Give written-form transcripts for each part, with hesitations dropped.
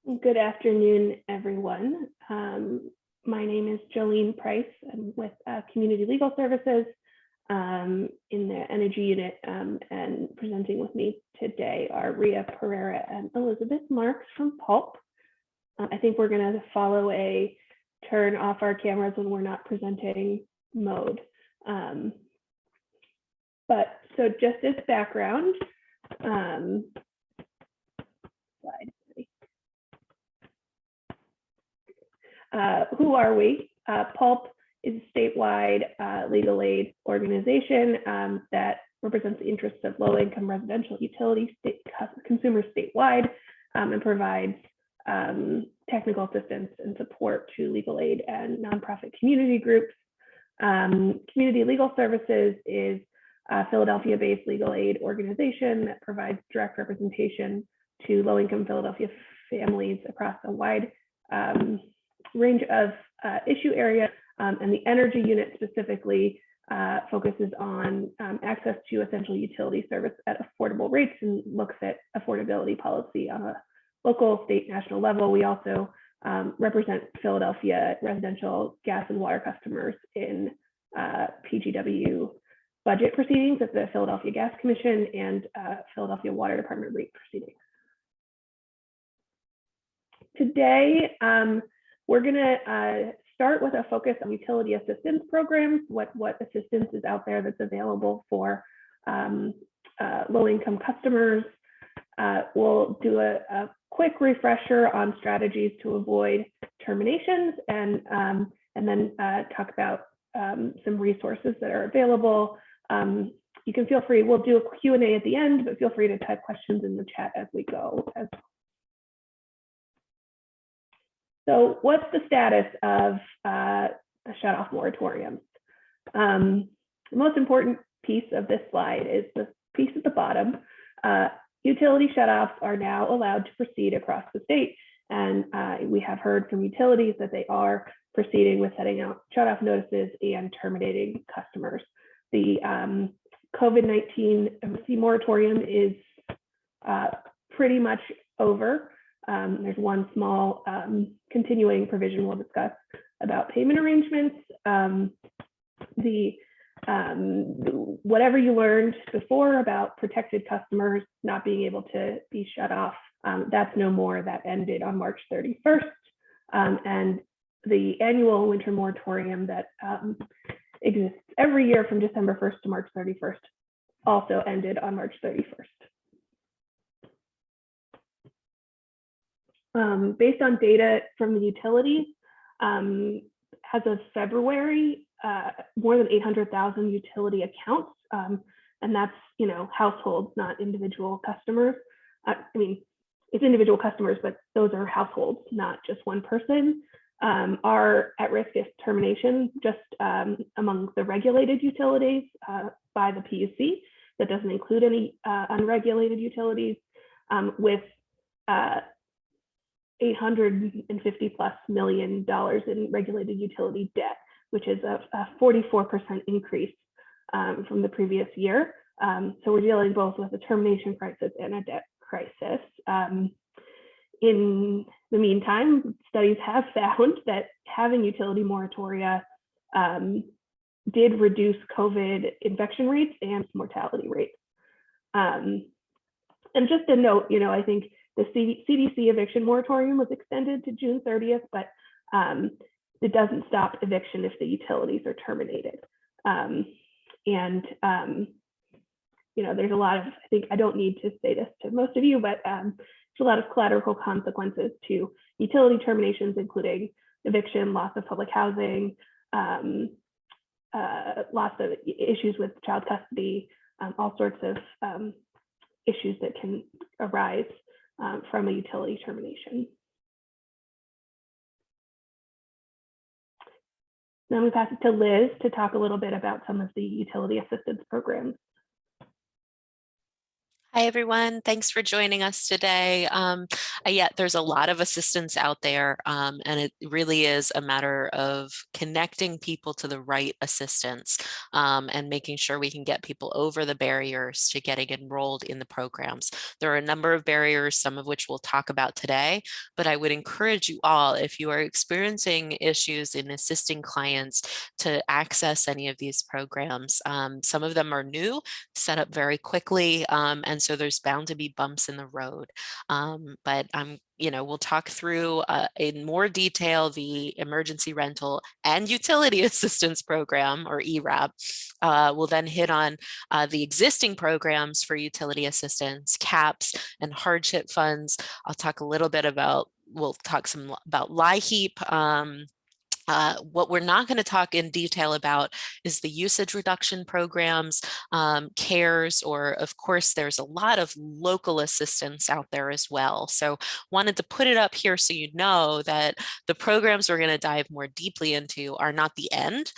Good afternoon, everyone. My name is Joline Price. I'm with Community Legal Services in the Energy Unit, and presenting with me today are Ria Pereira and Elizabeth Marx from Pulp. I think we're going to follow a turn off our cameras when we're not presenting mode. But so just as background, slide. Who are we? Pulp is a statewide legal aid organization that represents the interests of low-income residential utility consumers statewide, and provides technical assistance and support to legal aid and nonprofit community groups. Community Legal Services is a Philadelphia-based legal aid organization that provides direct representation to low-income Philadelphia families across a wide range of issue areas, and the energy unit specifically focuses on access to essential utility service at affordable rates and looks at affordability policy on a local, state, national level. We also represent Philadelphia residential gas and water customers in PGW budget proceedings at the Philadelphia Gas Commission and Philadelphia Water Department rate proceedings. Today, we're going to start with a focus on utility assistance programs, what assistance is out there that's available for low-income customers. We'll do a quick refresher on strategies to avoid terminations, and then talk about some resources that are available. You can feel free, we'll do a Q&A at the end, but feel free to type questions in the chat as we go. So what's the status of a shutoff moratorium? The most important piece of this slide is the piece at the bottom. Utility shutoffs are now allowed to proceed across the state, and we have heard from utilities that they are proceeding with setting out shutoff notices and terminating customers. The COVID-19 emergency moratorium is pretty much over. There's one small continuing provision we'll discuss about payment arrangements. Whatever you learned before about protected customers not being able to be shut off, that's no more. That ended on March 31st. And the annual winter moratorium that exists every year from December 1st to March 31st also ended on March 31st. Based on data from the utilities, as of February, more than 800,000 utility accounts, and that's households, not individual customers. I mean, it's individual customers, but those are households, not just one person, are at risk of termination just among the regulated utilities by the PUC. That doesn't include any unregulated utilities, with $850+ million in regulated utility debt, which is a 44% increase from the previous year. So we're dealing both with a termination crisis and a debt crisis. In the meantime, studies have found that having utility moratoria did reduce COVID infection rates and mortality rates. And just a note, I think the CDC eviction moratorium was extended to June 30th, but it doesn't stop eviction if the utilities are terminated. There's a lot of, I think I don't need to say this to most of you, but there's a lot of collateral consequences to utility terminations, including eviction, loss of public housing, lots of issues with child custody, all sorts of issues that can arise from a utility termination. Then we pass it to Liz to talk a little bit about some of the utility assistance programs. Hi, everyone. Thanks for joining us today. Yeah, there's a lot of assistance out there, and it really is a matter of connecting people to the right assistance and making sure we can get people over the barriers to getting enrolled in the programs. There are a number of barriers, some of which we'll talk about today, but I would encourage you all, if you are experiencing issues in assisting clients to access any of these programs. Some of them are new, set up very quickly, and so there's bound to be bumps in the road. But we'll talk through in more detail the emergency rental and utility assistance program, or ERAP. We'll then hit on the existing programs for utility assistance, CAPS, and hardship funds. I'll talk a little bit about, we'll talk some about Liheap. What we're not going to talk in detail about is the usage reduction programs, CARES, or of course, there's a lot of local assistance out there as well. So wanted to put it up here so you know that the programs we're going to dive more deeply into are not the end.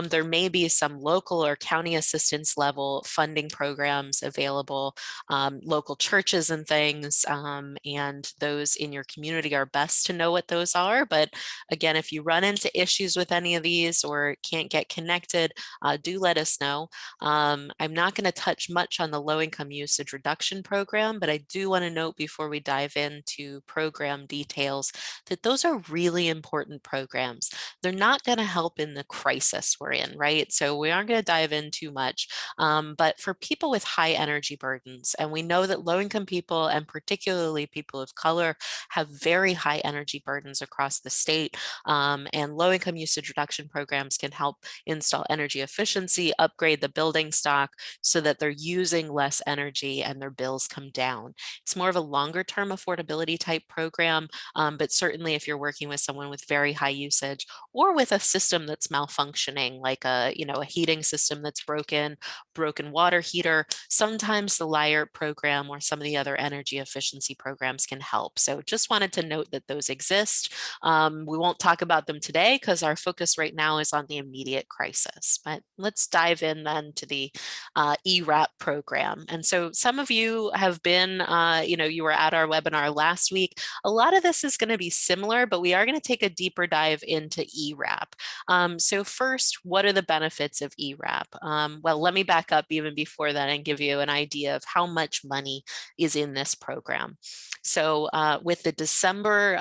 There may be some local or county assistance level funding programs available, local churches and things, and those in your community are best to know what those are. But again, if you run into issues with any of these or can't get connected, do let us know. I'm not going to touch much on the low-income usage reduction program, but I do want to note before we dive into program details that those are really important programs. They're not going to help in the crisis we're in, right? So we aren't going to dive in too much. But for people with high energy burdens, and we know that low-income people and particularly people of color have very high energy burdens across the state. And low-income usage reduction programs can help install energy efficiency, upgrade the building stock so that they're using less energy and their bills come down. It's more of a longer-term affordability type program, but certainly if you're working with someone with very high usage or with a system that's malfunctioning, like a heating system that's broken water heater, sometimes the Liheap program or some of the other energy efficiency programs can help. So just wanted to note that those exist. We won't talk about them today because our focus right now is on the immediate crisis, but let's dive in then to the ERAP program. And so some of you have been, you were at our webinar last week. A lot of this is going to be similar, but we are going to take a deeper dive into ERAP. So first, what are the benefits of ERAP? Well, let me back up even before that and give you an idea of how much money is in this program. So with the December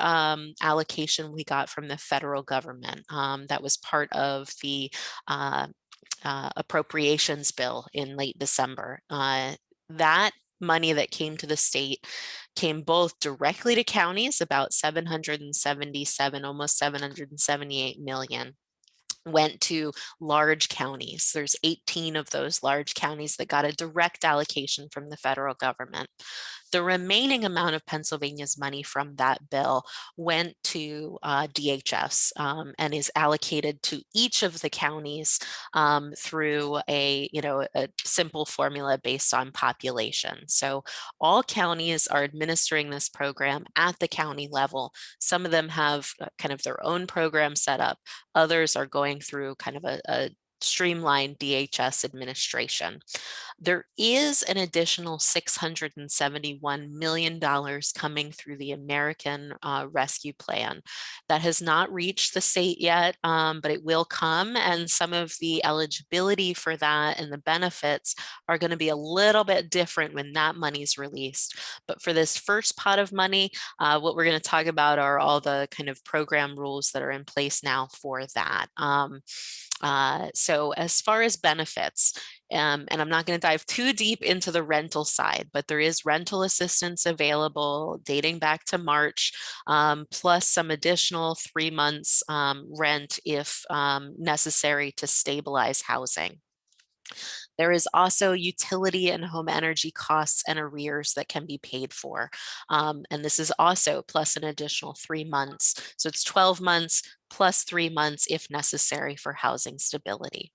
allocation we got from the federal government, that was part of the appropriations bill in late December. That money that came to the state came both directly to counties, about 777, almost 778 million, went to large counties. There's 18 of those large counties that got a direct allocation from the federal government. The remaining amount of Pennsylvania's money from that bill went to DHS and is allocated to each of the counties through a simple formula based on population. So all counties are administering this program at the county level. Some of them have kind of their own program set up. Others are going through kind of a streamlined DHS administration. There is an additional $671 million coming through the American Rescue Plan that has not reached the state yet, but it will come. And some of the eligibility for that and the benefits are going to be a little bit different when that money's released. But for this first pot of money, what we're going to talk about are all the kind of program rules that are in place now for that. So as far as benefits, and I'm not going to dive too deep into the rental side, but there is rental assistance available dating back to March, plus some additional 3 months rent if necessary to stabilize housing. There is also utility and home energy costs and arrears that can be paid for. And this is also plus an additional 3 months. So it's 12 months plus 3 months if necessary for housing stability.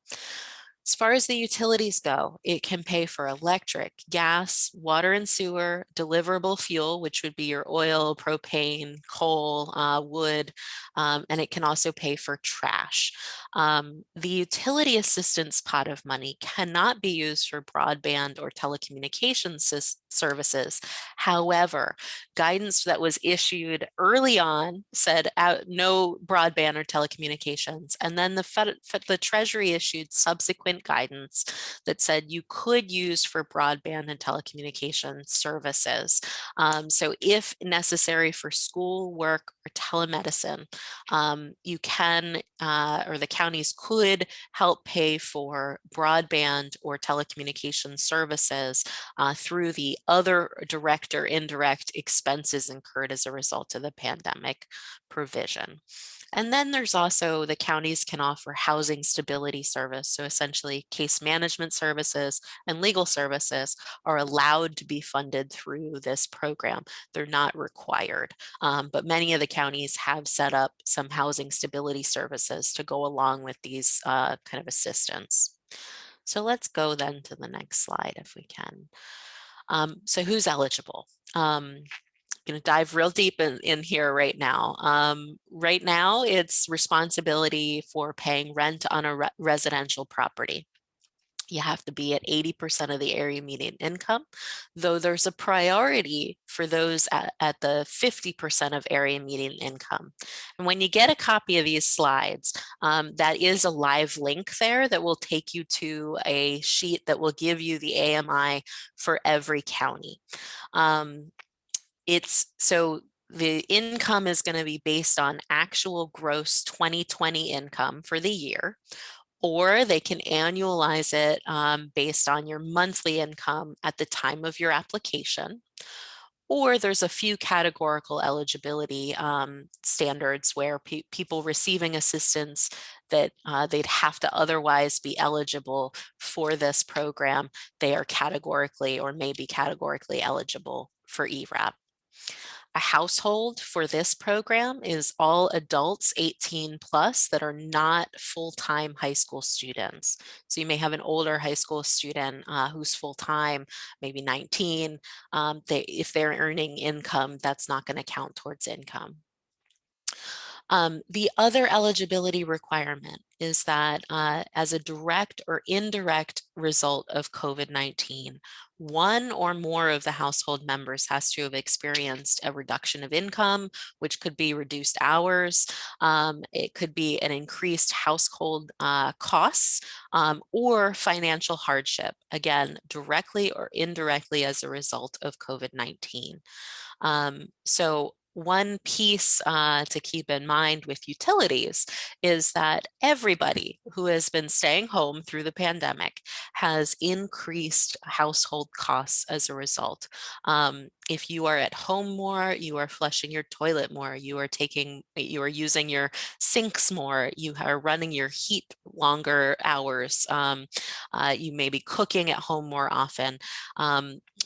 As far as the utilities go, it can pay for electric, gas, water and sewer, deliverable fuel, which would be your oil, propane, coal, wood, and it can also pay for trash. The utility assistance pot of money cannot be used for broadband or telecommunications services. However, guidance that was issued early on said no broadband or telecommunications, and then the Treasury issued subsequent guidance that said you could use for broadband and telecommunication services. So if necessary for school, work, or telemedicine, you can, or the counties could help pay for broadband or telecommunication services through the other direct or indirect expenses incurred as a result of the pandemic provision. And then there's also the counties can offer housing stability service. So essentially case management services and legal services are allowed to be funded through this program. They're not required, but many of the counties have set up some housing stability services to go along with these kind of assistance. So let's go then to the next slide if we can. So who's eligible? Going to dive real deep in here right now. Right now, it's responsibility for paying rent on a residential property. You have to be at 80% of the area median income, though there's a priority for those at the 50% of area median income. And when you get a copy of these slides, that is a live link there that will take you to a sheet that will give you the AMI for every county. So the income is going to be based on actual gross 2020 income for the year, or they can annualize it based on your monthly income at the time of your application. Or there's a few categorical eligibility standards where people receiving assistance that they'd have to otherwise be eligible for this program, they are categorically or may be categorically eligible for ERAP. A household for this program is all adults 18 plus that are not full-time high school students. So you may have an older high school student who's full-time, maybe 19. If they're earning income, that's not going to count towards income. The other eligibility requirement is that as a direct or indirect result of COVID-19, one or more of the household members has to have experienced a reduction of income, which could be reduced hours. It could be an increased household costs or financial hardship, again, directly or indirectly as a result of COVID-19. So one piece to keep in mind with utilities is that everybody who has been staying home through the pandemic has increased household costs as a result. If you are at home more, you are flushing your toilet more, you are using your sinks more, you are running your heat longer hours, you may be cooking at home more often.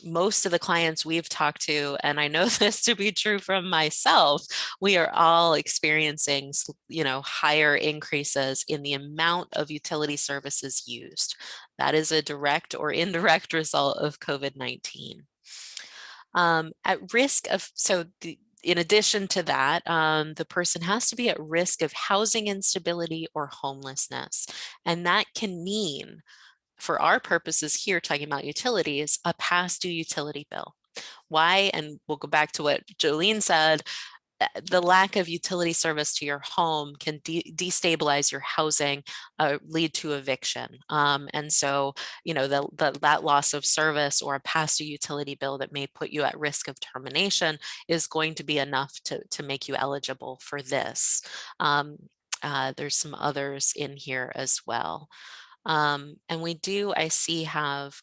Most of the clients we've talked to, and I know this to be true from myself, we are all experiencing, higher increases in the amount of utility services used. That is a direct or indirect result of COVID-19. At risk of, in addition to that, the person has to be at risk of housing instability or homelessness. And that can mean, for our purposes here, talking about utilities, a past due utility bill. Why? And we'll go back to what Joline said. The lack of utility service to your home can destabilize your housing, lead to eviction. And so, that loss of service or a past due utility bill that may put you at risk of termination is going to be enough to make you eligible for this. There's some others in here as well. And we do, I see, have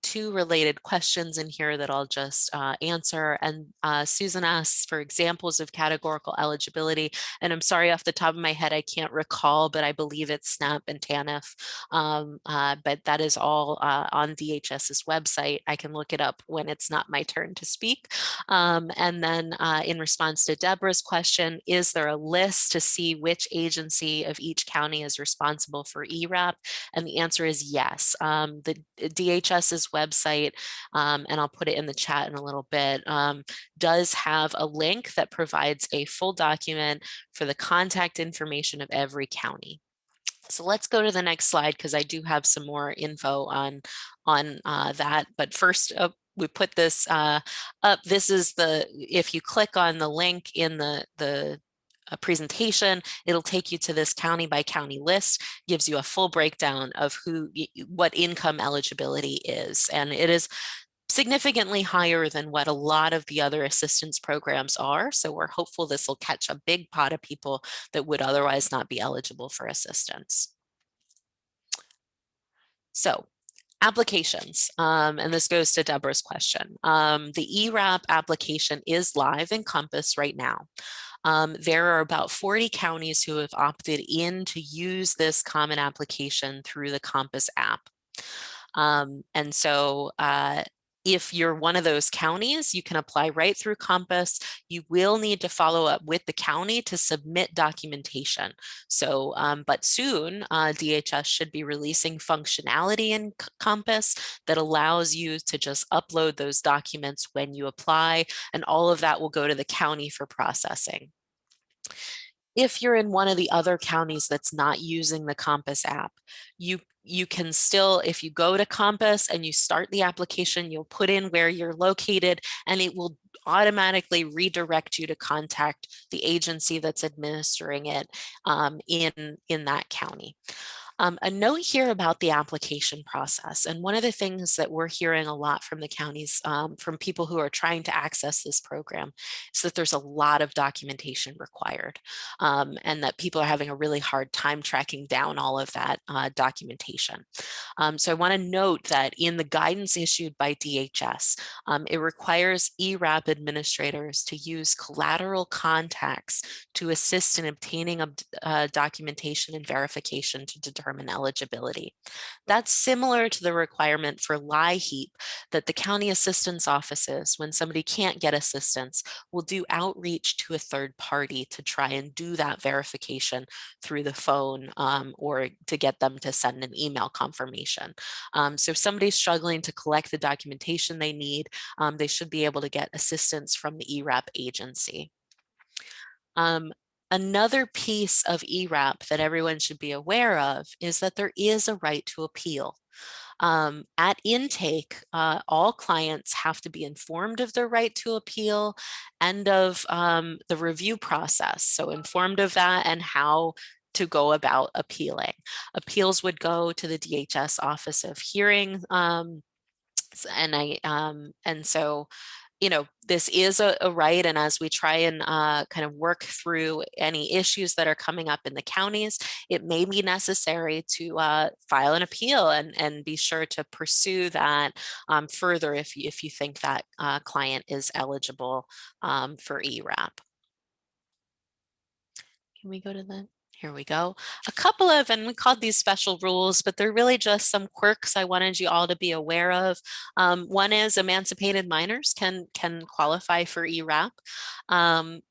two related questions in here that I'll just answer. And Susan asks for examples of categorical eligibility. And I'm sorry, off the top of my head, I can't recall, but I believe it's SNAP and TANF. But that is all on DHS's website. I can look it up when it's not my turn to speak. And then in response to Deborah's question, is there a list to see which agency of each county is responsible for ERAP? And the answer is yes. The DHS's website, and I'll put it in the chat in a little bit, does have a link that provides a full document for the contact information of every county. So let's go to the next slide because I do have some more info on that. But first, we put this up. This is if you click on the link in the presentation, it'll take you to this county by county list, gives you a full breakdown of what income eligibility is. And it is significantly higher than what a lot of the other assistance programs are. So we're hopeful this will catch a big pot of people that would otherwise not be eligible for assistance. So applications, and this goes to Deborah's question. The ERAP application is live in Compass right now. There are about 40 counties who have opted in to use this common application through the Compass app. And so if you're one of those counties, you can apply right through Compass. You will need to follow up with the county to submit documentation. So, but soon DHS should be releasing functionality in Compass that allows you to just upload those documents when you apply, and all of that will go to the county for processing. If you're in one of the other counties that's not using the Compass app, you can still, if you go to Compass and you start the application, you'll put in where you're located and it will automatically redirect you to contact the agency that's administering it in that county. A note here about the application process. And one of the things that we're hearing a lot from the counties, from people who are trying to access this program, is that there's a lot of documentation required, and that people are having a really hard time tracking down all of that documentation. So I want to note that in the guidance issued by DHS, it requires ERAP administrators to use collateral contacts to assist in obtaining documentation and verification to determine eligibility. That's similar to the requirement for Liheap that the county assistance offices, when somebody can't get assistance, will do outreach to a third party to try and do that verification through the phone, or to get them to send an email confirmation. So if somebody's struggling to collect the documentation they need, they should be able to get assistance from the ERAP agency. Another piece of ERAP that everyone should be aware of is that there is a right to appeal. At intake, all clients have to be informed of their right to appeal and of the review process. So informed of that and how to go about appealing. Appeals would go to the DHS Office of Hearing, and so this is a right, and as we try and kind of work through any issues that are coming up in the counties, it may be necessary to file an appeal and be sure to pursue that further if you think that client is eligible for ERAP. Can we go to the... Here we go. A couple of, and we called these special rules, but they're really just some quirks I wanted you all to be aware of. One is emancipated minors can qualify for ERAP.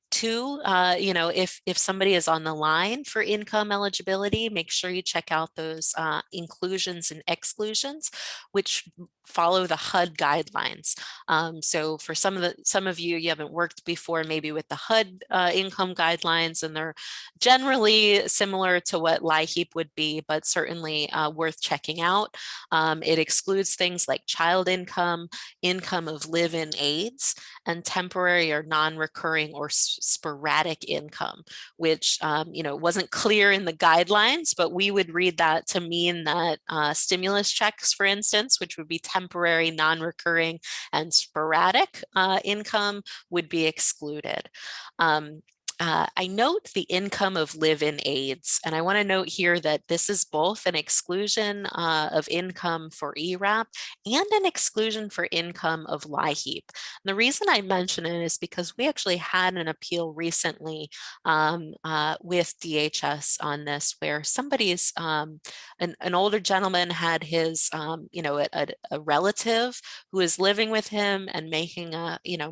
Two, if somebody is on the line for income eligibility, make sure you check out those inclusions and exclusions, which follow the HUD guidelines. So for some of you haven't worked before, maybe with the HUD income guidelines, and they're generally similar to what Liheap would be, but certainly worth checking out. It excludes things like child income, income of live-in aids, and temporary or non-recurring or sporadic income, which wasn't clear in the guidelines, but we would read that to mean that stimulus checks, for instance, which would be temporary, non-recurring, and sporadic income would be excluded. I note the income of live-in aids, and I want to note here that this is both an exclusion of income for ERAP and an exclusion for income of Liheap. The reason I mention it is because we actually had an appeal recently with DHS on this, where somebody's an older gentleman had his a relative who is living with him and making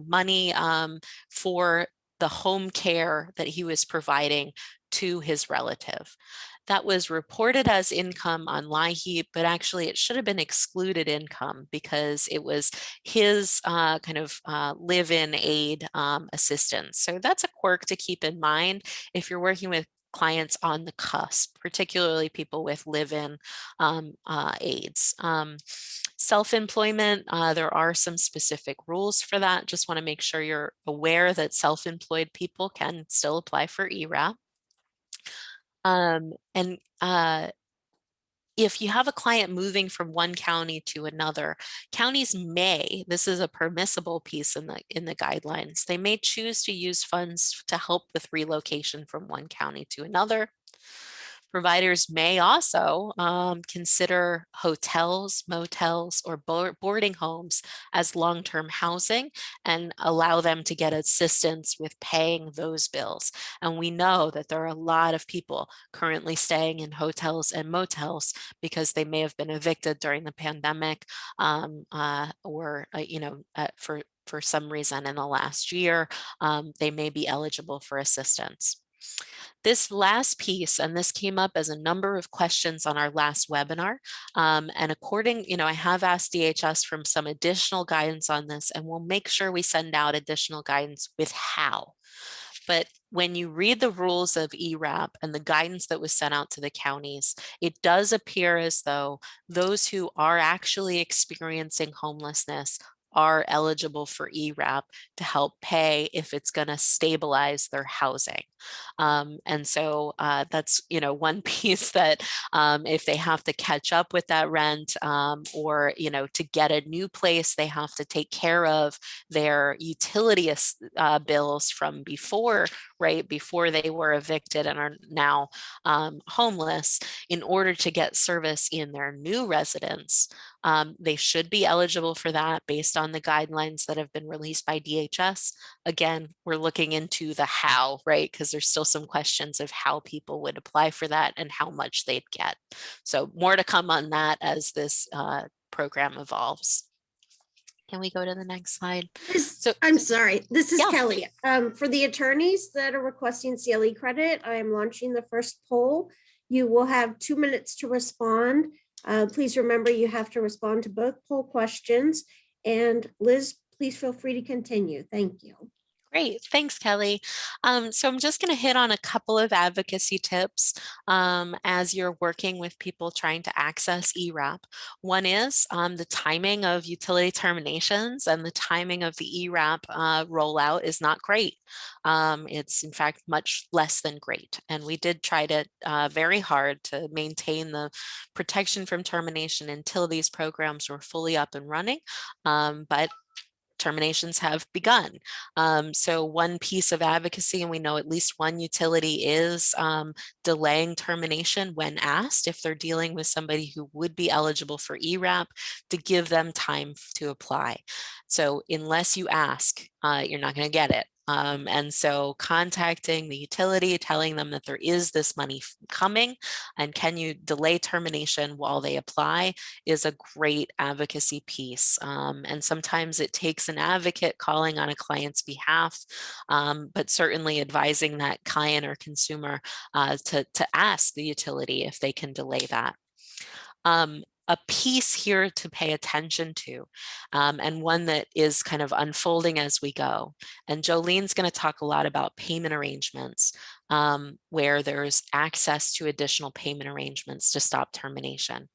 money for the home care that he was providing to his relative. That was reported as income on Liheap, but actually it should have been excluded income because it was his kind of live-in aid assistance. So that's a quirk to keep in mind if you're working with clients on the cusp, particularly people with live-in aids. Self-employment, there are some specific rules for that. Just want to make sure you're aware that self-employed people can still apply for ERAP. And if you have a client moving from one county to another, counties may, this is a permissible piece in the guidelines, they may choose to use funds to help with relocation from one county to another. Providers may also consider hotels, motels, or boarding homes as long-term housing and allow them to get assistance with paying those bills. And we know that there are a lot of people currently staying in hotels and motels because they may have been evicted during the pandemic or for some reason in the last year, they may be eligible for assistance. This last piece, and this came up as a number of questions on our last webinar, and according, I have asked DHS for some additional guidance on this, and we'll make sure we send out additional guidance with how. But when you read the rules of ERAP and the guidance that was sent out to the counties, it does appear as though those who are actually experiencing homelessness are eligible for ERAP to help pay if it's going to stabilize their housing. And so that's, one piece that if they have to catch up with that rent or, to get a new place, they have to take care of their utility bills from before, right, before they were evicted and are now homeless in order to get service in their new residence. They should be eligible for that based on the guidelines that have been released by DHS. Again, we're looking into the how, right? Because there's still some questions of how people would apply for that and how much they'd get. So more to come on that as this program evolves. Can we go to the next slide? I'm sorry, this is Yeah. Kelly. For the attorneys that are requesting CLE credit, I am launching the first poll. You will have 2 minutes to respond. Please remember you have to respond to both poll questions. And Liz, please feel free to continue. Thank you. Great, thanks, Kelly. So I'm just going to hit on a couple of advocacy tips as you're working with people trying to access ERAP. One is the timing of utility terminations and the timing of the ERAP rollout is not great. It's in fact much less than great. And we did try to very hard to maintain the protection from termination until these programs were fully up and running. But terminations have begun. So one piece of advocacy, and we know at least one utility is delaying termination when asked if they're dealing with somebody who would be eligible for ERAP to give them time to apply. So unless you ask, you're not going to get it. And so contacting the utility, telling them that there is this money coming and can you delay termination while they apply is a great advocacy piece. And sometimes it takes an advocate calling on a client's behalf, but certainly advising that client or consumer to ask the utility if they can delay that. A piece here to pay attention to, and one that is kind of unfolding as we go. And Joline's going to talk a lot about payment arrangements, where there's access to additional payment arrangements to stop termination.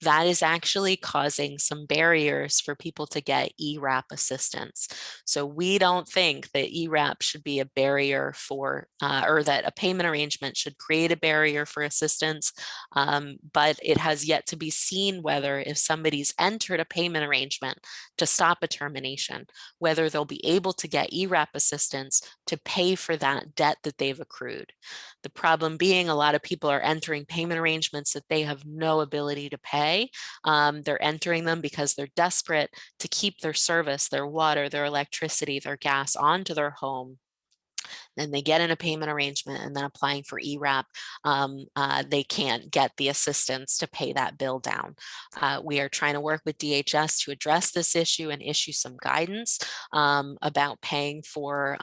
That is actually causing some barriers for people to get ERAP assistance. So we don't think that ERAP should be a barrier for, or that a payment arrangement should create a barrier for assistance, but it has yet to be seen whether if somebody's entered a payment arrangement to stop a termination, whether they'll be able to get ERAP assistance to pay for that debt that they've accrued. The problem being a lot of people are entering payment arrangements that they have no ability to pay. They're entering them because they're desperate to keep their service, their water, their electricity, their gas onto their home. and they get in a payment arrangement and then applying for ERAP, they can't get the assistance to pay that bill down. We are trying to work with DHS to address this issue and issue some guidance about paying for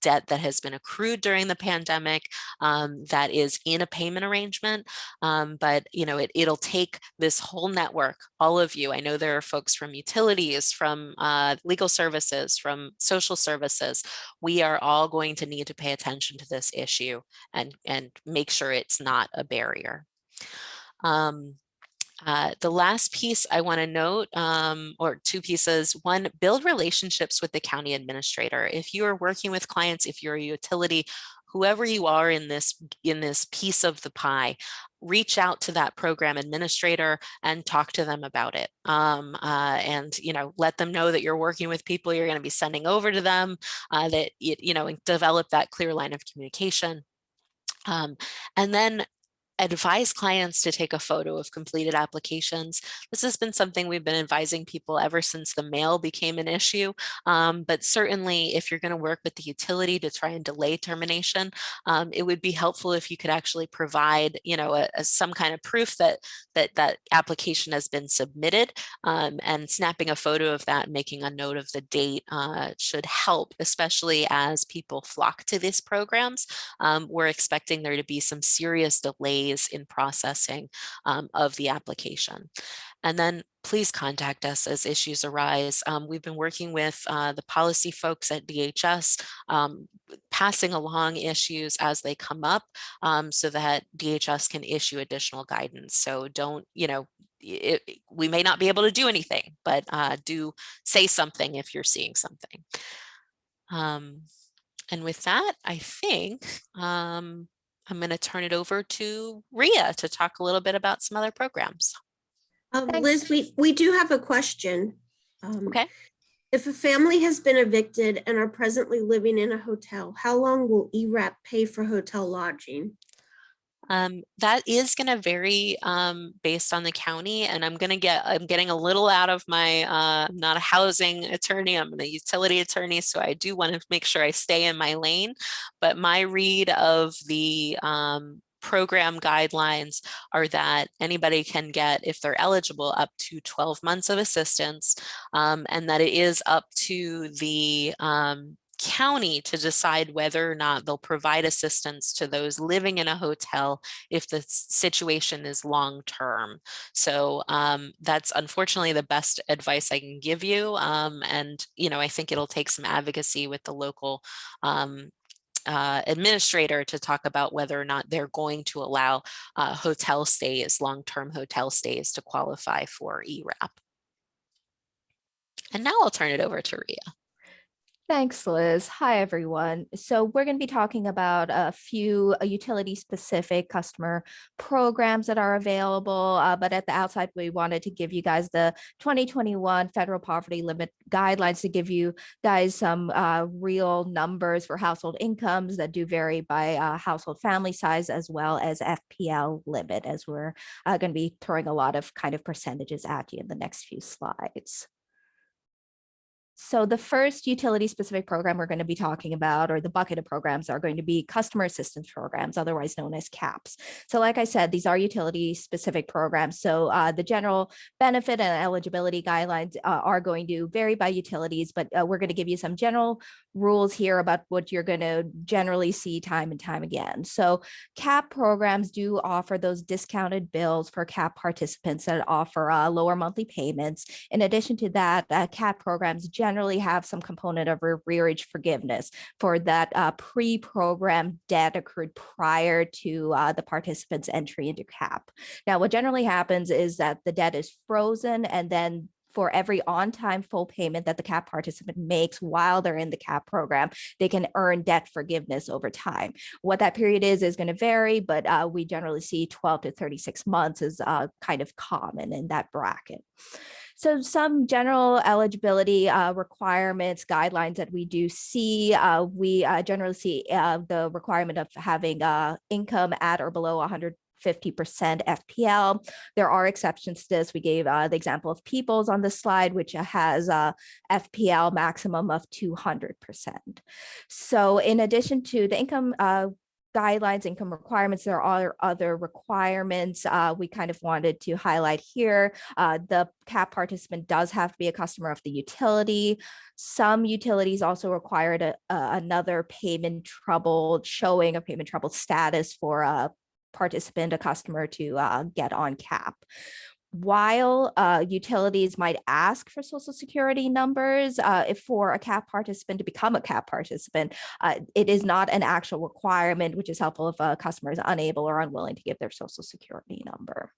debt that has been accrued during the pandemic that is in a payment arrangement. But it'll take this whole network, all of you. I know there are folks from utilities, from legal services, from social services. We are all going to need to pay attention to this issue and make sure it's not a barrier. The last piece I want to note, or two pieces. One, build relationships with the county administrator. If you are working with clients, if you're a utility, whoever you are in this piece of the pie, reach out to that program administrator and talk to them about it. And let them know that you're working with people you're going to be sending over to them, that develop that clear line of communication. And then advise clients to take a photo of completed applications. This has been something we've been advising people ever since the mail became an issue. But certainly if you're going to work with the utility to try and delay termination, it would be helpful if you could actually provide, some kind of proof that application has been submitted, and snapping a photo of that and making a note of the date should help, especially as people flock to these programs. We're expecting there to be some serious delays in processing of the application. And then please contact us as issues arise. We've been working with the policy folks at DHS, passing along issues as they come up, so that DHS can issue additional guidance. So don't, we may not be able to do anything, but do say something if you're seeing something. And with that, I think I'm going to turn it over to Ria to talk a little bit about some other programs. Liz, we do have a question. Okay. If a family has been evicted and are presently living in a hotel, how long will ERAP pay for hotel lodging? That is going to vary based on the county, and I'm getting a little out of my, I'm not a housing attorney, I'm a utility attorney, so I do want to make sure I stay in my lane. But my read of the program guidelines are that anybody can get, if they're eligible, up to 12 months of assistance, and that it is up to the county to decide whether or not they'll provide assistance to those living in a hotel if the situation is long-term. So that's unfortunately the best advice I can give you. And I think it'll take some advocacy with the local administrator to talk about whether or not they're going to allow hotel stays, long-term hotel stays, to qualify for ERAP. And now I'll turn it over to Ria. Thanks, Liz. Hi, everyone. So we're going to be talking about a few utility-specific customer programs that are available, but at the outside, we wanted to give you guys the 2021 Federal Poverty Limit Guidelines to give you guys some real numbers for household incomes that do vary by household family size, as well as FPL limit, as we're going to be throwing a lot of kind of percentages at you in the next few slides. So the first utility-specific program we're going to be talking about, or the bucket of programs, are going to be customer assistance programs, otherwise known as CAPs. So like I said, these are utility-specific programs. So the general benefit and eligibility guidelines are going to vary by utilities, but we're going to give you some general rules here about what you're going to generally see time and time again. So CAP programs do offer those discounted bills for CAP participants that offer lower monthly payments. In addition to that, CAP programs generally have some component of arrearage forgiveness for that pre-programmed debt accrued prior to the participant's entry into CAP. Now, what generally happens is that the debt is frozen, and then for every on-time full payment that the CAP participant makes while they're in the CAP program, they can earn debt forgiveness over time. What that period is going to vary, but we generally see 12 to 36 months is kind of common in that bracket. So some general eligibility requirements, guidelines that we do see, we generally see the requirement of having income at or below 150% FPL. There are exceptions to this. We gave the example of Peoples on this slide, which has a FPL maximum of 200%. So in addition to the income guidelines, income requirements, there are other requirements we kind of wanted to highlight here. The CAP participant does have to be a customer of the utility. Some utilities also required another payment trouble, showing a payment trouble status for a participant, a customer, to get on CAP. While utilities might ask for social security numbers if for a CAP participant to become a CAP participant, it is not an actual requirement, which is helpful if a customer is unable or unwilling to give their social security number.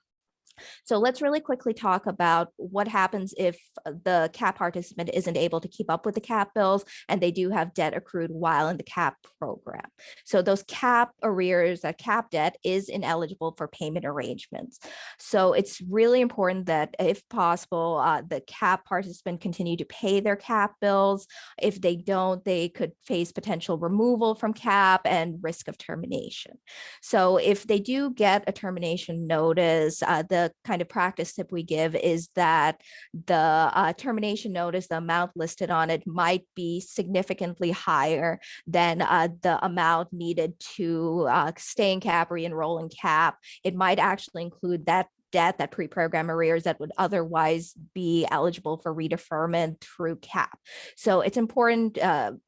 So let's really quickly talk about what happens if the CAP participant isn't able to keep up with the CAP bills and they do have debt accrued while in the CAP program. So those CAP arrears, that CAP debt is ineligible for payment arrangements. So it's really important that if possible, the CAP participant continue to pay their CAP bills. If they don't, they could face potential removal from CAP and risk of termination. So if they do get a termination notice, the kind of practice tip we give is that the termination notice, the amount listed on it, might be significantly higher than the amount needed to stay in CAP, re-enroll in CAP. It might actually include that debt, that pre-program arrears that would otherwise be eligible for redeferment through CAP. So it's important,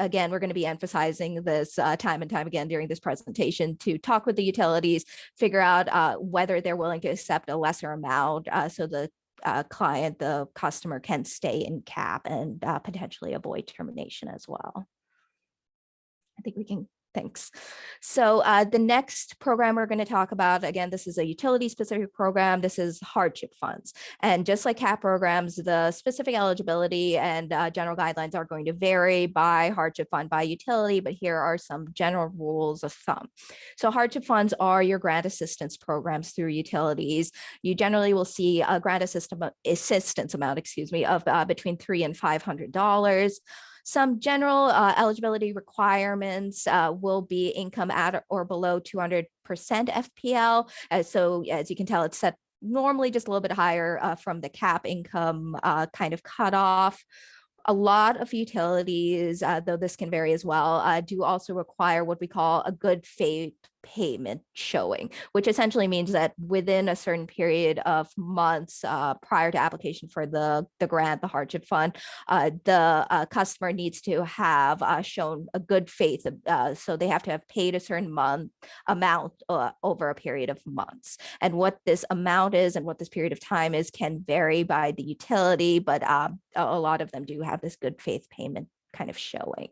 again, we're going to be emphasizing this time and time again during this presentation, to talk with the utilities, figure out whether they're willing to accept a lesser amount so the client, the customer, can stay in CAP and potentially avoid termination as well. I think we can. Thanks. So the next program we're going to talk about, again, this is a utility specific program. This is Hardship Funds. And just like CAP programs, the specific eligibility and general guidelines are going to vary by hardship fund, by utility, but here are some general rules of thumb. So hardship funds are your grant assistance programs through utilities. You generally will see a grant assistance amount, of between $300 and $500. Some general eligibility requirements will be income at or below 200% FPL. So as you can tell, it's set normally just a little bit higher from the CAP income kind of cutoff. A lot of utilities, though this can vary as well, do also require what we call a good faith payment showing, which essentially means that within a certain period of months prior to application for the grant, the hardship fund, the customer needs to have shown a good faith. So they have to have paid a certain amount over a period of months. And what this amount is and what this period of time is can vary by the utility, but a lot of them do have this good faith payment kind of showing.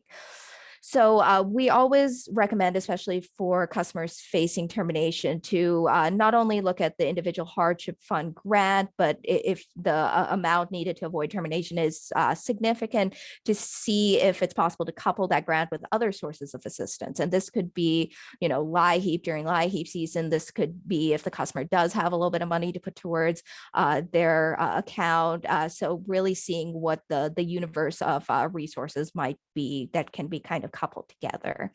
So we always recommend, especially for customers facing termination, to not only look at the individual hardship fund grant, but if the amount needed to avoid termination is significant, to see if it's possible to couple that grant with other sources of assistance. And this could be, Liheap during Liheap season. This could be if the customer does have a little bit of money to put towards their account. So really seeing what the universe of resources might be that can be kind of coupled together.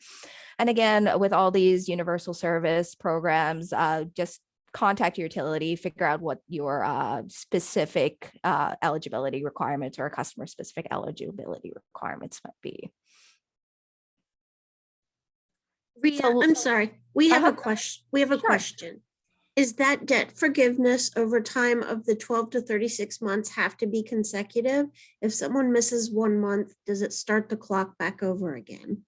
And again, with all these universal service programs, just contact your utility, figure out what your specific eligibility requirements or customer specific eligibility requirements might be. Ria, I'm sorry. We have a question. Question. Is that debt forgiveness over time of the 12 to 36 months have to be consecutive? If someone misses 1 month, does it start the clock back over again?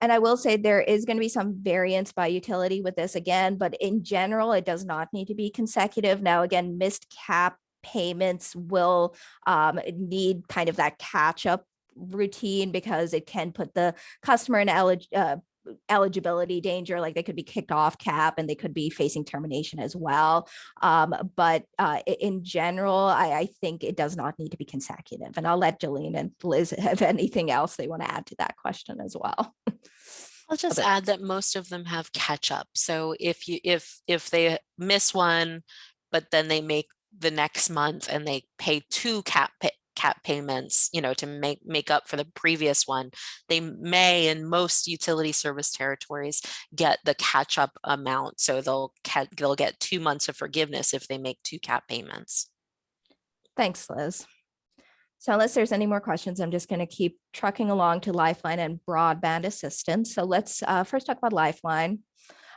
And I will say there is going to be some variance by utility with this again, but in general, it does not need to be consecutive. Now, again, missed CAP payments will need kind of that catch up routine because it can put the customer in eligibility danger, like they could be kicked off CAP and they could be facing termination as well. But in general, I think it does not need to be consecutive. And I'll let Joline and Liz have anything else they want to add to that question as well. I'll just add that most of them have catch up. So if they miss one, but then they make the next month and they pay two cap payments, to make up for the previous one, they may, in most utility service territories, get the catch-up amount. So they'll get 2 months of forgiveness if they make two cap payments. Thanks, Liz. So unless there's any more questions, I'm just going to keep trucking along to Lifeline and broadband assistance. So let's first talk about Lifeline.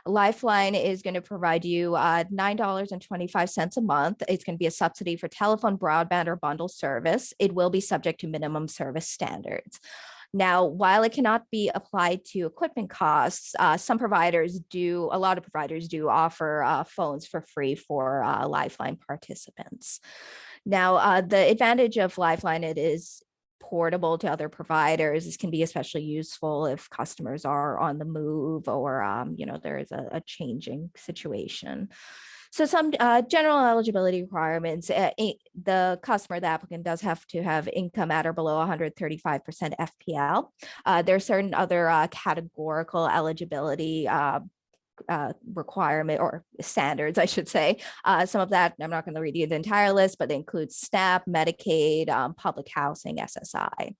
Lifeline is going to provide you $9.25 a month. It's going to be a subsidy for telephone, broadband, or bundle service. It will be subject to minimum service standards. Now, while it cannot be applied to equipment costs, a lot of providers do offer phones for free for Lifeline participants. Now, the advantage of Lifeline, it is portable to other providers. This can be especially useful if customers are on the move or, there is a changing situation. So some general eligibility requirements, the applicant does have to have income at or below 135% FPL. There are certain other categorical eligibility requirement or standards, I should say. Some of that, I'm not going to read you the entire list, but they include SNAP, Medicaid, public housing, SSI.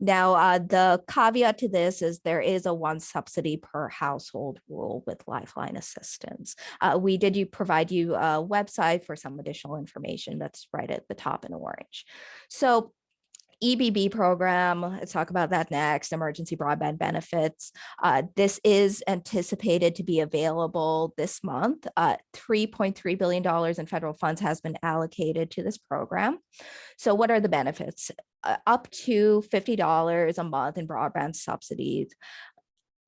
Now, the caveat to this is there is a one subsidy per household rule with Lifeline assistance. We did provide you a website for some additional information that's right at the top in orange. So EBB program, let's talk about that next, emergency broadband benefits. This is anticipated to be available this month. $3.3 billion in federal funds has been allocated to this program. So what are the benefits? Up to $50 a month in broadband subsidies,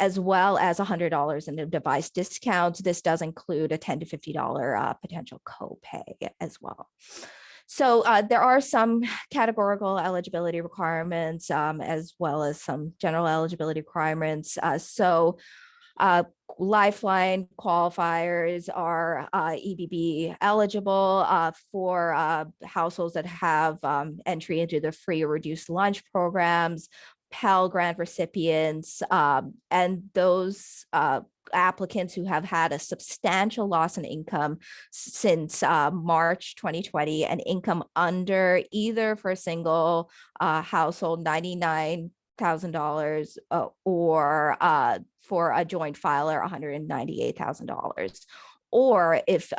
as well as $100 in the device discounts. This does include a $10 to $50 potential copay as well. So there are some categorical eligibility requirements as well as some general eligibility requirements. Lifeline qualifiers are EBB eligible for households that have entry into the free or reduced lunch programs, Pell Grant recipients, and those applicants who have had a substantial loss in income since March 2020 and income under either for a single household $99,000 or for a joint filer $198,000, or if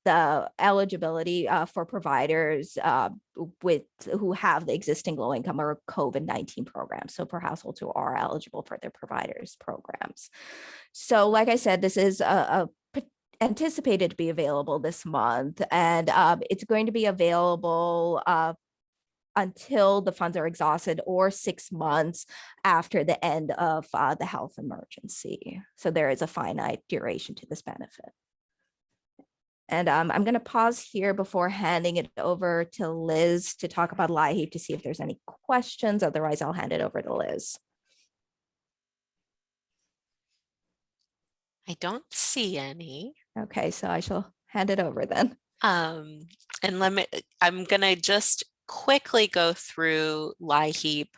the eligibility for providers who have the existing low income or COVID-19 programs. So for households who are eligible for their providers programs. So like I said, this is anticipated to be available this month, and it's going to be available until the funds are exhausted or 6 months after the end of the health emergency. So there is a finite duration to this benefit. And I'm going to pause here before handing it over to Liz to talk about Liheap to see if there's any questions. Otherwise, I'll hand it over to Liz. I don't see any. Okay, so I shall hand it over then. And I'm going to just quickly go through Liheap.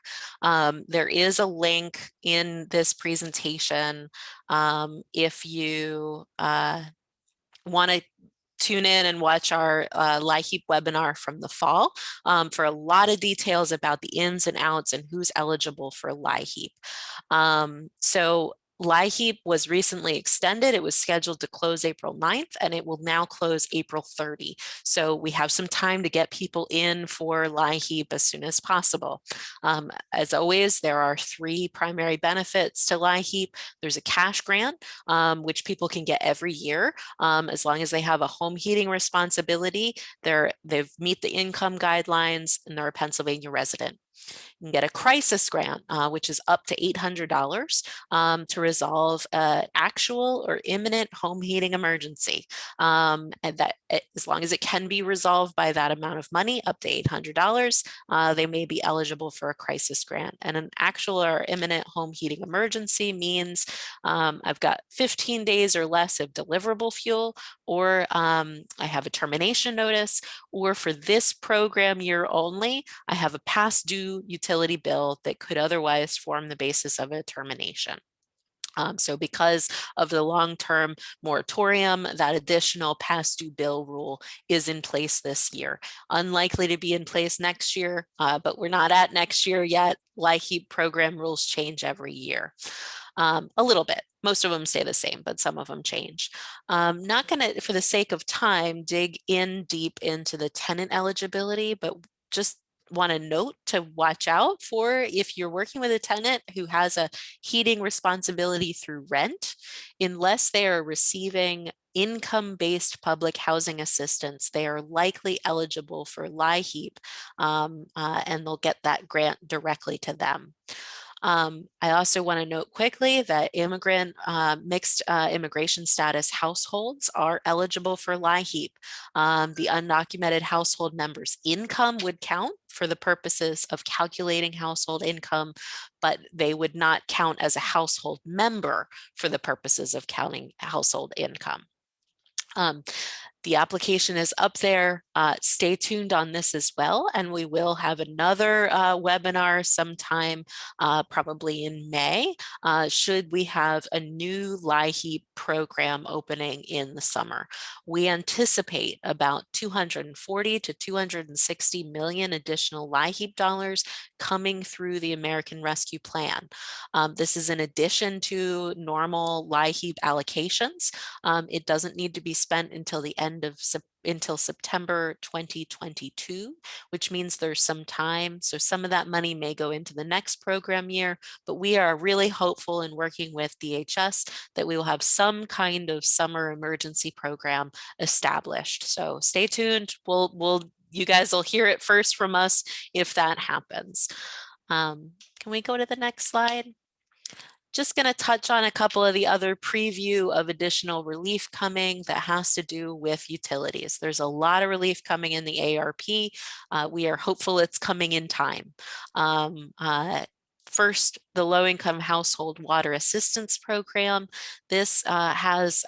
There is a link in this presentation if you want to tune in and watch our Liheap webinar from the fall for a lot of details about the ins and outs and who's eligible for Liheap. So Liheap was recently extended. It was scheduled to close April 9th, and it will now close April 30. So we have some time to get people in for Liheap as soon as possible. As always, there are 3 primary benefits to Liheap. There's a cash grant, which people can get every year, as long as they have a home heating responsibility. They've meet the income guidelines, and they're a Pennsylvania resident. You can get a crisis grant, which is up to $800 to resolve an actual or imminent home heating emergency. And that, as long as it can be resolved by that amount of money, up to $800, they may be eligible for a crisis grant. And an actual or imminent home heating emergency means I've got 15 days or less of deliverable fuel, or I have a termination notice, or for this program year only, I have a past due utility bill that could otherwise form the basis of a termination. So because of the long-term moratorium, that additional past due bill rule is in place this year. Unlikely to be in place next year, but we're not at next year yet. Liheap program rules change every year. A little bit. Most of them stay the same, but some of them change. Not going to, for the sake of time, dig in deep into the tenant eligibility, but just want to note to watch out for if you're working with a tenant who has a heating responsibility through rent, unless they are receiving income-based public housing assistance, they are likely eligible for Liheap, and they'll get that grant directly to them. I also want to note quickly that mixed immigration status households are eligible for Liheap. The undocumented household member's income would count for the purposes of calculating household income, but they would not count as a household member for the purposes of counting household income. The application is up there. Stay tuned on this as well. And we will have another webinar sometime, probably in May, should we have a new Liheap program opening in the summer. We anticipate about 240 to 260 million additional Liheap dollars coming through the American Rescue Plan. This is in addition to normal Liheap allocations. It doesn't need to be spent until the end of until September 2022, which means there's some time. So some of that money may go into the next program year, but we are really hopeful in working with DHS that we will have some kind of summer emergency program established. So stay tuned. You guys will hear it first from us if that happens. Can we go to the next slide? Just going to touch on a couple of the other preview of additional relief coming that has to do with utilities. There's a lot of relief coming in the ARP. We are hopeful it's coming in time. First, the low-income household water assistance program. This has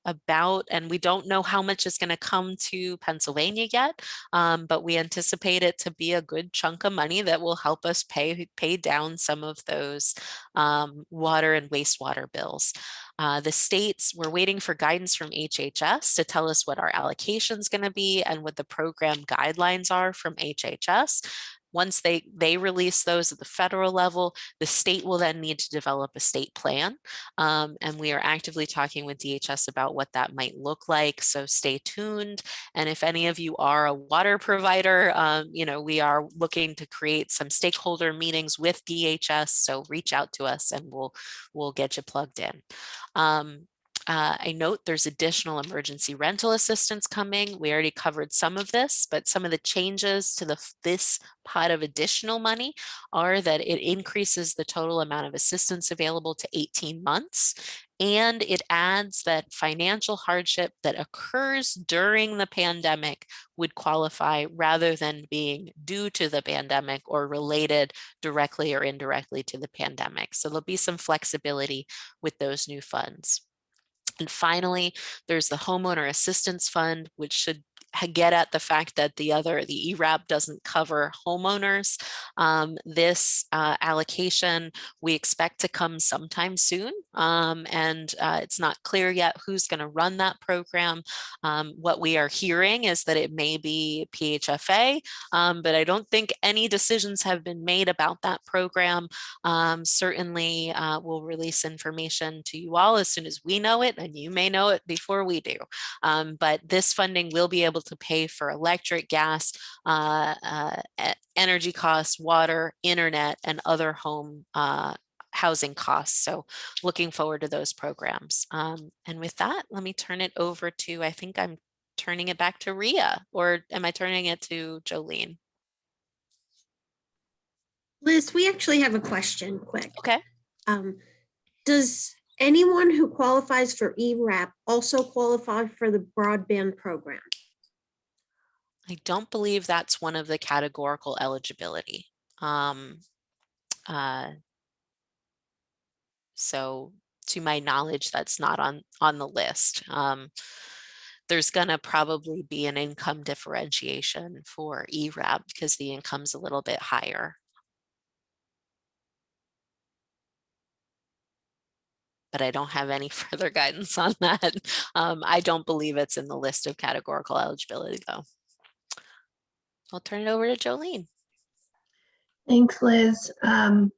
about, and we don't know how much is going to come to Pennsylvania yet, but we anticipate it to be a good chunk of money that will help us pay down some of those water and wastewater bills. The states, we're waiting for guidance from HHS to tell us what our allocation is going to be and what the program guidelines are from HHS. Once they release those at the federal level, the state will then need to develop a state plan. And we are actively talking with DHS about what that might look like. So stay tuned. And if any of you are a water provider, we are looking to create some stakeholder meetings with DHS. So reach out to us and we'll get you plugged in. I note there's additional emergency rental assistance coming. We already covered some of this, but some of the changes to this pot of additional money are that it increases the total amount of assistance available to 18 months. And it adds that financial hardship that occurs during the pandemic would qualify rather than being due to the pandemic or related directly or indirectly to the pandemic. So there'll be some flexibility with those new funds. And finally, there's the Homeowner Assistance Fund, which should get at the fact that the ERAP doesn't cover homeowners. This allocation we expect to come sometime soon, and it's not clear yet who's going to run that program. What we are hearing is that it may be PHFA, but I don't think any decisions have been made about that program. Certainly, we'll release information to you all as soon as we know it, and you may know it before we do. But this funding will be able to pay for electric, gas, energy costs, water, internet, and other home housing costs. So looking forward to those programs. And with that, let me turn it over to, I think I'm turning it back to Ria, or am I turning it to Joline? Liz, we actually have a question quick. Okay. Does anyone who qualifies for ERAP also qualify for the broadband program? I don't believe that's one of the categorical eligibility. So to my knowledge, that's not on the list. There's gonna probably be an income differentiation for ERAP because the income's a little bit higher. but I don't have any further guidance on that. I don't believe it's in the list of categorical eligibility, though. I'll turn it over to Joline. Thanks, Liz. That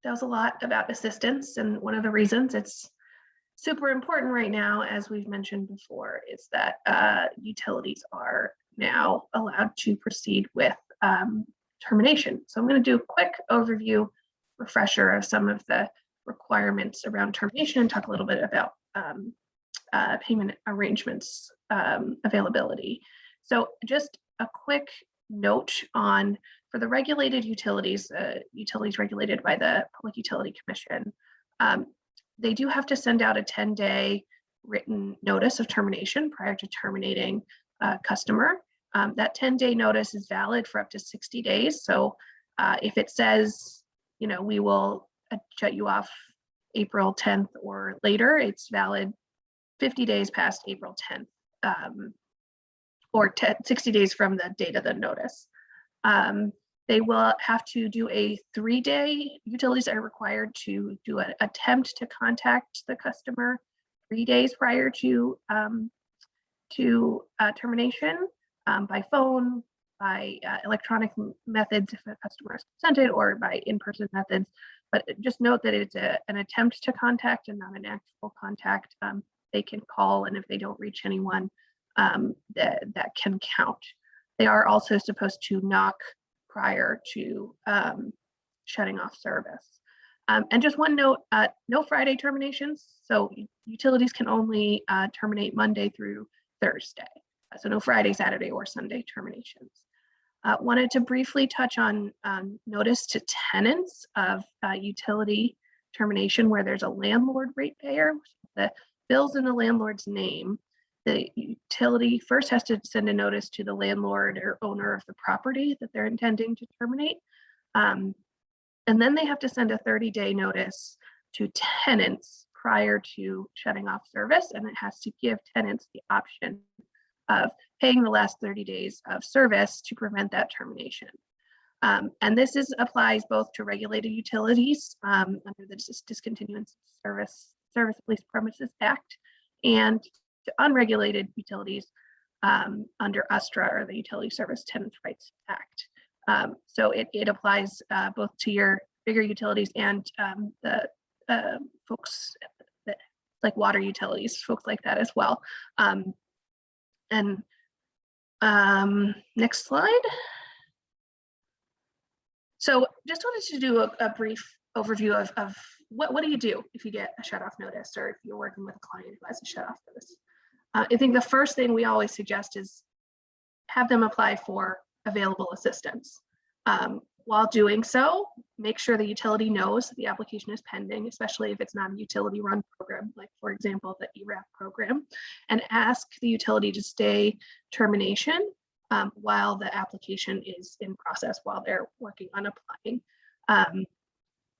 was a lot about assistance, and one of the reasons it's super important right now, as we've mentioned before, is that utilities are now allowed to proceed with termination. So I'm going to do a quick overview, refresher of some of the requirements around termination, and talk a little bit about payment arrangements availability. So just a quick note on, for the regulated utilities, utilities regulated by the Public Utility Commission, they do have to send out a 10-day written notice of termination prior to terminating a customer. That 10-day notice is valid for up to 60 days. So if it says, we will shut you off April 10th or later, it's valid 50 days past April 10th, or 60 days from the date of the notice. They will have to do a 3-day, utilities are required to do an attempt to contact the customer 3 days prior to termination, by phone, by electronic methods if a customer is consented, or by in-person methods. But just note that it's an attempt to contact and not an actual contact. They can call, and if they don't reach anyone, that can count. They are also supposed to knock prior to shutting off service. And just one note, no Friday terminations. So utilities can only terminate Monday through Thursday. So no Friday, Saturday, or Sunday terminations. Wanted to briefly touch on notice to tenants of utility termination where there's a landlord ratepayer. The bill's in the landlord's name. The utility first has to send a notice to the landlord or owner of the property that they're intending to terminate. And then they have to send a 30-day notice to tenants prior to shutting off service. And it has to give tenants the option of paying the last 30 days of service to prevent that termination. And this applies both to regulated utilities under the Discontinuance Service at Least Premises Act, and to unregulated utilities under USTRA, or the Utility Service Tenants Rights Act. So it applies both to your bigger utilities and the folks that, like water utilities, folks like that as well. Next slide. So just wanted to do a brief overview of what do you do if you get a shutoff notice, or if you're working with a client who has a shutoff notice. I think the first thing we always suggest is have them apply for available assistance. While doing so, make sure the utility knows the application is pending, especially if it's not a utility-run program, like for example, the ERAP program, and ask the utility to stay termination while the application is in process, while they're working on applying.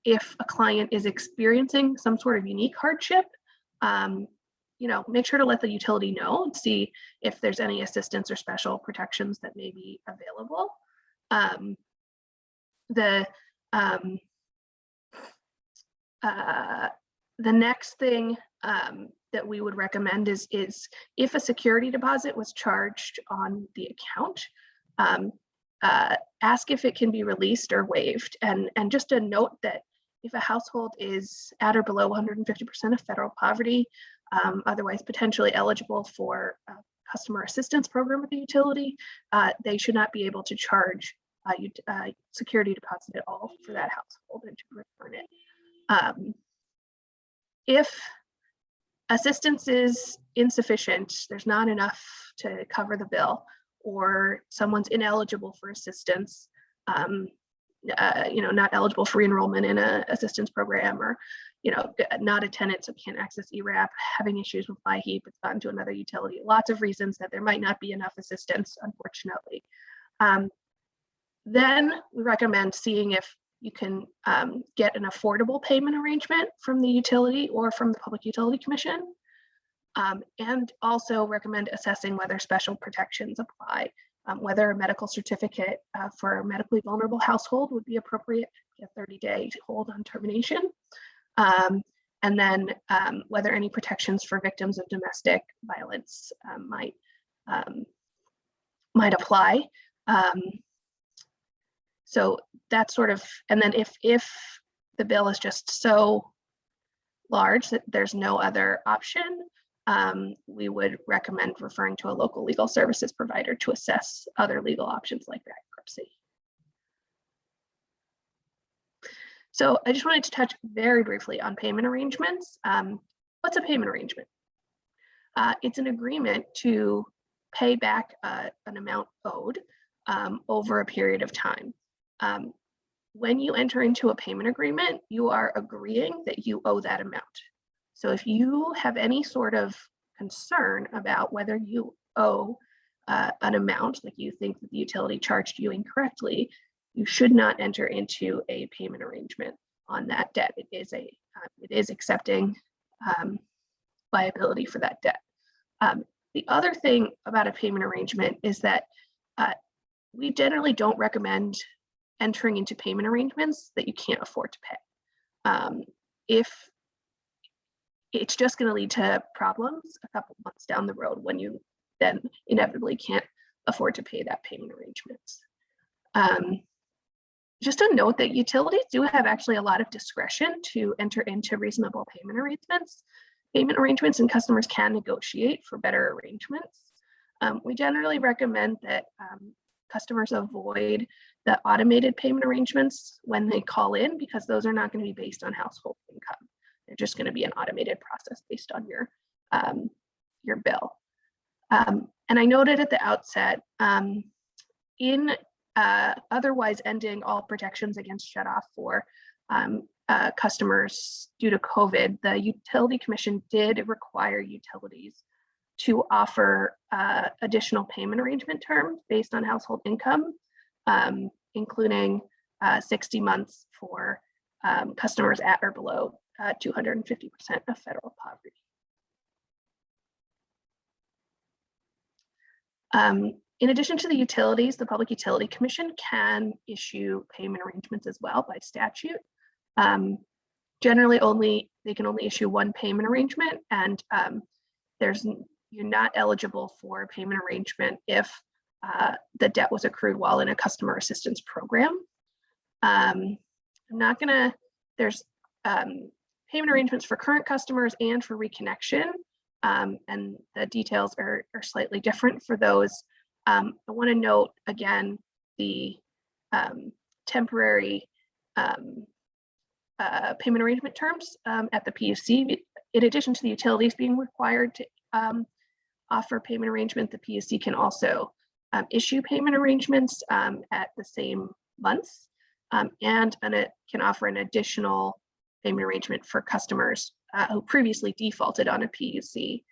If a client is experiencing some sort of unique hardship, make sure to let the utility know and see if there's any assistance or special protections that may be available. The next thing that we would recommend is if a security deposit was charged on the account, ask if it can be released or waived. And just a note that if a household is at or below 150% of federal poverty, otherwise potentially eligible for a customer assistance program with the utility, they should not be able to charge security deposit at all for that household and to return it. If assistance is insufficient, there's not enough to cover the bill, or someone's ineligible for assistance, not eligible for re-enrollment in an assistance program, or not a tenant, so can't access ERAP, having issues with Liheap, it's gotten to another utility, lots of reasons that there might not be enough assistance, unfortunately. Then we recommend seeing if you can get an affordable payment arrangement from the utility or from the Public Utility Commission, and also recommend assessing whether special protections apply, whether a medical certificate for a medically vulnerable household would be appropriate, a 30-day hold on termination. And then whether any protections for victims of domestic violence might apply. So that's sort of, and then if the bill is just so large that there's no other option, we would recommend referring to a local legal services provider to assess other legal options like bankruptcy. So I just wanted to touch very briefly on payment arrangements. What's a payment arrangement? It's an agreement to pay back an amount owed over a period of time. When you enter into a payment agreement, you are agreeing that you owe that amount. So if you have any sort of concern about whether you owe an amount, like you think that the utility charged you incorrectly, you should not enter into a payment arrangement on that debt. It is accepting liability for that debt. The other thing about a payment arrangement is that we generally don't recommend entering into payment arrangements that you can't afford to pay. If it's just going to lead to problems a couple months down the road when you then inevitably can't afford to pay that payment arrangement. Just a note that utilities do have actually a lot of discretion to enter into reasonable payment arrangements. Payment arrangements and customers can negotiate for better arrangements. We generally recommend that customers avoid the automated payment arrangements when they call in, because those are not going to be based on household income. They're just going to be an automated process based on your bill. And I noted at the outset, in otherwise ending all protections against shutoff for customers due to COVID, the Utility Commission did require utilities to offer additional payment arrangement terms based on household income, including 60 months for customers at or below 250% of federal poverty. In addition to the utilities, the Public Utility Commission can issue payment arrangements as well by statute. Generally, they can only issue one payment arrangement, and you're not eligible for a payment arrangement if the debt was accrued while in a customer assistance program. There's payment arrangements for current customers and for reconnection, and the details are slightly different for those. I want to note again the temporary payment arrangement terms at the PUC. In addition to the utilities being required to offer payment arrangement, the PUC can also issue payment arrangements at the same months, and it can offer an additional payment arrangement for customers who previously defaulted on a PUC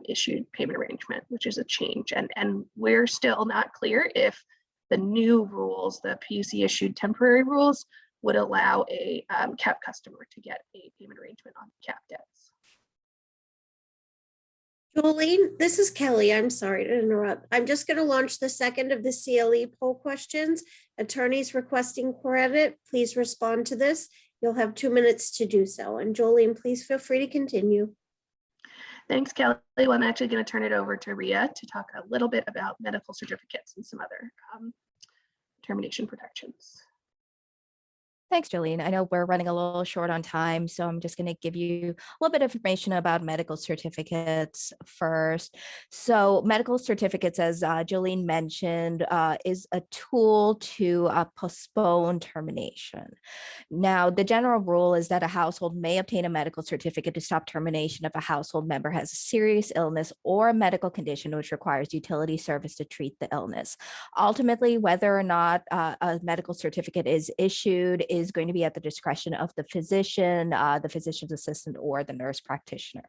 issued payment arrangement, which is a change. And we're still not clear if the new rules, the PUC issued temporary rules, would allow a CAP customer to get a payment arrangement on CAP debts. Joline, this is Kelly. I'm sorry to interrupt. I'm just going to launch the second of the CLE poll questions. Attorneys requesting credit, please respond to this. You'll have 2 minutes to do so. And Joline, please feel free to continue. Thanks, Kelly. Well, I'm actually going to turn it over to Ria to talk a little bit about medical certificates and some other termination protections. Thanks, Joline. I know we're running a little short on time, so I'm just going to give you a little bit of information about medical certificates first. So medical certificates, as Joline mentioned, is a tool to postpone termination. Now, the general rule is that a household may obtain a medical certificate to stop termination if a household member has a serious illness or a medical condition which requires utility service to treat the illness. Ultimately, whether or not a medical certificate is issued is going to be at the discretion of the physician, the physician's assistant, or the nurse practitioner.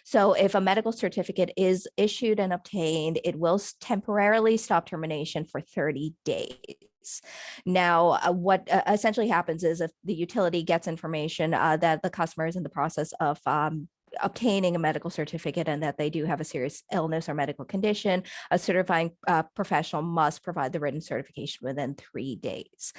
So if a medical certificate is issued and obtained, it will temporarily stop termination for 30 days. Now, what essentially happens is if the utility gets information that the customer is in the process of obtaining a medical certificate and that they do have a serious illness or medical condition, a certifying professional must provide the written certification within 3 days.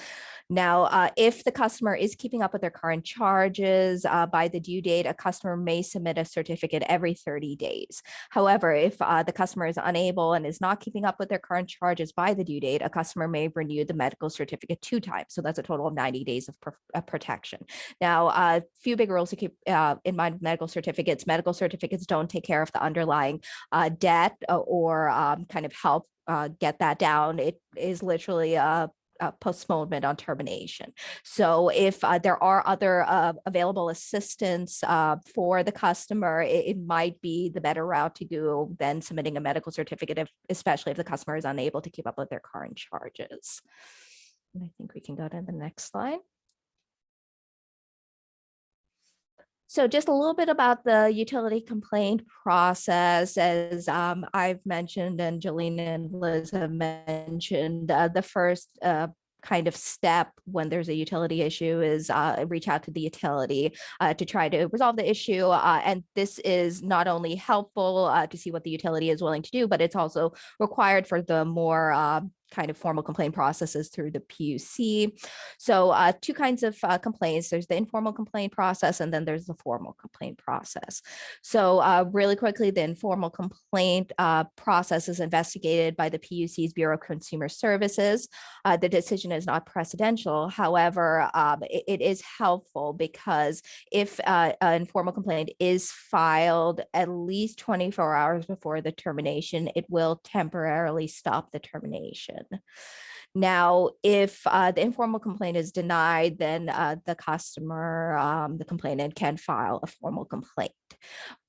Now, if the customer is keeping up with their current charges by the due date, a customer may submit a certificate every 30 days. However, if the customer is unable and is not keeping up with their current charges by the due date, a customer may renew the medical certificate 2 times. So that's a total of 90 days of protection. Now, a few big rules to keep in mind with medical certificates. Medical certificates don't take care of the underlying debt or kind of help get that down. It is literally a postponement on termination. So if there are other available assistance for the customer, it might be the better route to go than submitting a medical certificate, especially if the customer is unable to keep up with their current charges. And I think we can go to the next slide. So just a little bit about the utility complaint process. As I've mentioned and Joline and Liz have mentioned, the first kind of step when there's a utility issue is reach out to the utility to try to resolve the issue. And this is not only helpful to see what the utility is willing to do, but it's also required for the more kind of formal complaint processes through the PUC. So 2 kinds of complaints. There's the informal complaint process, and then there's the formal complaint process. So really quickly, the informal complaint process is investigated by the PUC's Bureau of Consumer Services. The decision is not precedential. However, it is helpful because if an informal complaint is filed at least 24 hours before the termination, it will temporarily stop the termination. Now, if the informal complaint is denied, then the customer, the complainant can file a formal complaint.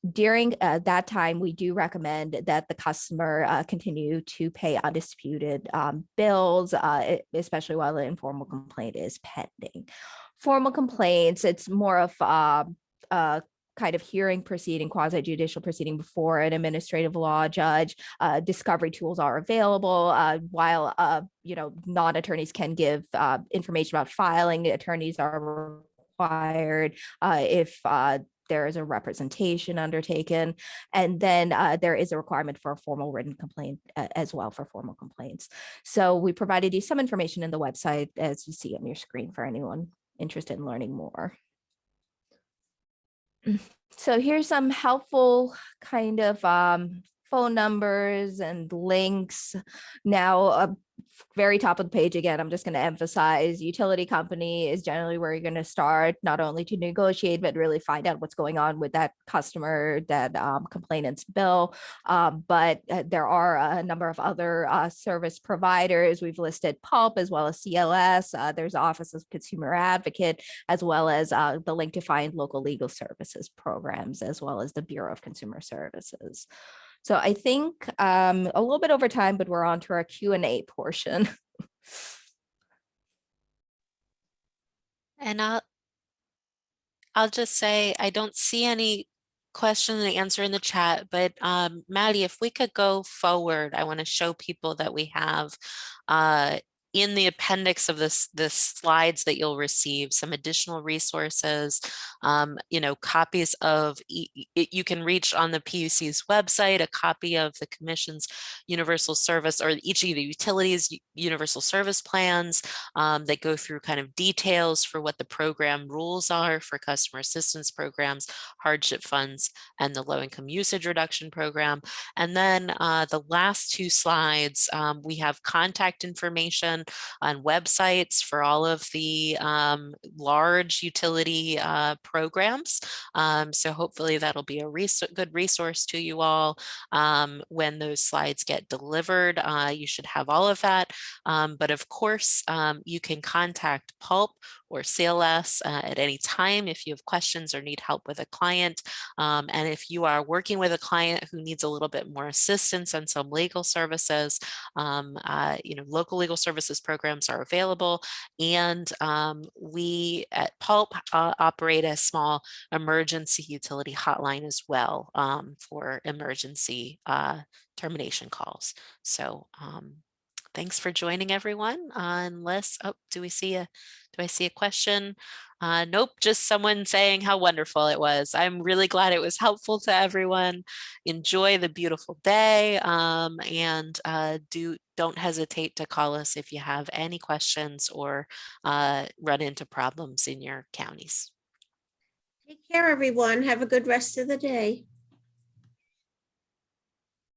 During that time, we do recommend that the customer continue to pay undisputed bills, especially while the informal complaint is pending. Formal complaints, it's more of kind of hearing proceeding, quasi-judicial proceeding before an administrative law judge. Discovery tools are available. While non-attorneys can give information about filing, attorneys are required if there is a representation undertaken. And then there is a requirement for a formal written complaint as well for formal complaints. So we provided you some information in the website, as you see on your screen, for anyone interested in learning more. So here's some helpful kind of phone numbers and links. Now, very top of the page again, I'm just going to emphasize utility company is generally where you're going to start, not only to negotiate, but really find out what's going on with that customer, that complainant's bill. But there are a number of other service providers. We've listed PULP as well as CLS. There's Office of Consumer Advocate, as well as the link to find local legal services programs, as well as the Bureau of Consumer Services. So I think a little bit over time, but we're on to our Q&A portion. And I'll just say, I don't see any question and answer in the chat, but Maddie, if we could go forward, I want to show people that we have in the appendix of this slides that you'll receive some additional resources, copies of, you can reach on the PUC's website, a copy of the Commission's Universal Service, or each of the utilities Universal Service plans that go through kind of details for what the program rules are for customer assistance programs, hardship funds, and the low-income usage reduction program. And then the last 2 slides, we have contact information on websites for all of the large utility programs. So hopefully that'll be a good resource to you all. When those slides get delivered, you should have all of that. But of course, you can contact PULP or CLS at any time if you have questions or need help with a client. And if you are working with a client who needs a little bit more assistance on some legal services, local legal services programs are available. And we at PULP operate a small emergency utility hotline as well for emergency termination calls. So Thanks for joining, everyone. Unless, oh, do I see a question? Nope, just someone saying how wonderful it was. I'm really glad it was helpful to everyone. Enjoy the beautiful day, and don't hesitate to call us if you have any questions or run into problems in your counties. Take care, everyone. Have a good rest of the day.